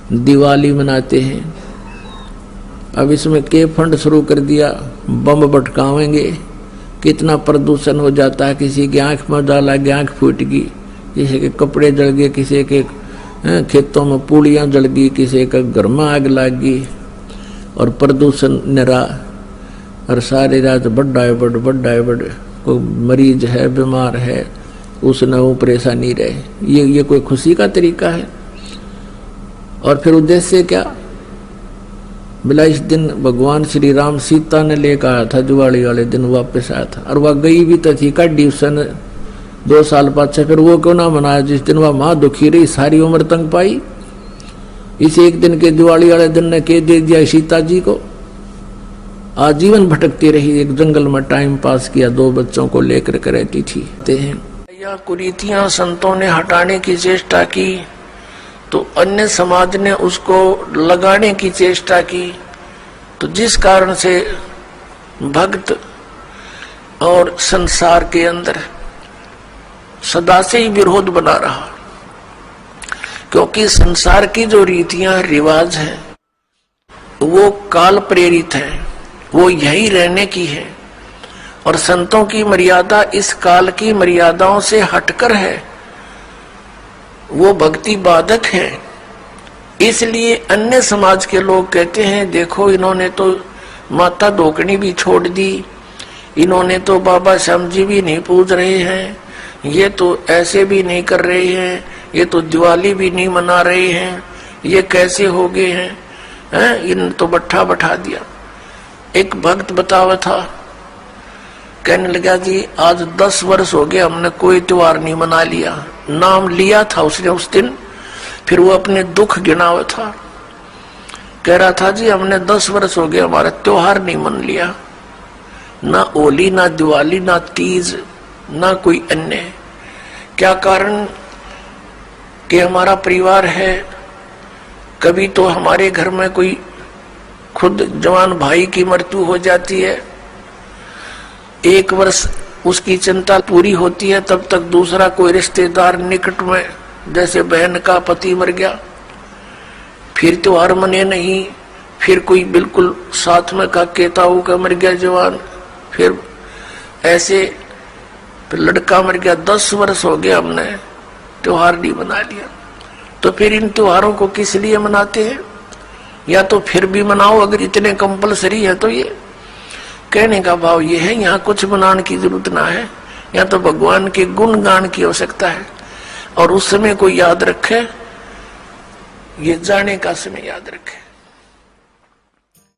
दिवाली मनाते हैं। अब इसमें के फंड शुरू कर दिया, बम भटकावेंगे, कितना प्रदूषण हो जाता है। किसी की आंख में डाला गया, आंख फूट गई, किसी के कपड़े जल गए, किसी के खेतों में पूड़ियाँ जल गई, किसी का घर में आग लग गई, और प्रदूषण निरा। और सारी रात बड़ा है बड़ कोई मरीज है, बीमार है, उसने वो परेशानी रहे। ये कोई खुशी का तरीका है? और फिर उद्देश्य क्या? बोला इस दिन भगवान श्री राम सीता ने लेकर आया था, दिवाली वाले दिन वापस आया था, और वह गई भी तो थी काटी उसने 2 साल पाछे। फिर वो क्यों ना मनाया जिस दिन वह माँ दुखी रही, सारी उम्र तंग पाई। इस एक दिन के दिवाली वाले दिन ने के दे दिया सीता जी को, आजीवन भटकती रही, एक जंगल में टाइम पास किया, 2 बच्चों को लेकर के रहती थी। यह कुरीतियां संतों ने हटाने की चेष्टा की तो अन्य समाज ने उसको लगाने की चेष्टा की, तो जिस कारण से भक्त और संसार के अंदर सदा से ही विरोध बना रहा। क्योंकि संसार की जो रीतियां रिवाज हैं वो काल प्रेरित है, वो यही रहने की है, और संतों की मर्यादा इस काल की मर्यादाओं से हटकर है, वो भक्ति बाधक है। इसलिए अन्य समाज के लोग कहते हैं देखो इन्होंने तो माता धोकनी भी छोड़ दी, इन्होंने तो बाबा श्याम जी भी नहीं पूज रहे हैं, ये तो ऐसे भी नहीं कर रहे हैं, ये तो दिवाली भी नहीं मना रहे हैं, ये कैसे हो गए हैं, इन तो बैठा दिया। एक भक्त बतावा था, कहने लगा जी आज 10 वर्ष हो गए हमने कोई त्योहार नहीं मना लिया। नाम लिया था उसने उस दिन, फिर वो अपने दुख गिनावा था, कह रहा था जी हमने 10 वर्ष हो गए हमारा त्योहार नहीं मन लिया, ना होली ना दिवाली ना तीज ना कोई अन्य। क्या कारण? कि हमारा परिवार है, कभी तो हमारे घर में कोई खुद जवान भाई की मृत्यु हो जाती है, 1 वर्ष उसकी चिंता पूरी होती है, तब तक दूसरा कोई रिश्तेदार निकट में, जैसे बहन का पति मर गया, फिर त्योहार मने नहीं, फिर कोई बिल्कुल साथ में का केताऊ का मर गया जवान, फिर ऐसे फिर लड़का मर गया। 10 वर्ष हो गया हमने त्योहार नहीं मना लिया। तो फिर इन त्योहारों को किस लिए मनाते हैं? या तो फिर भी मनाओ अगर इतने कंपलसरी है तो। ये कहने का भाव ये है यहाँ कुछ मनाने की जरूरत ना है, या तो भगवान के गुण गान की आवश्यकता है, और उस समय कोई याद रखे, ये जाने का समय याद रखे।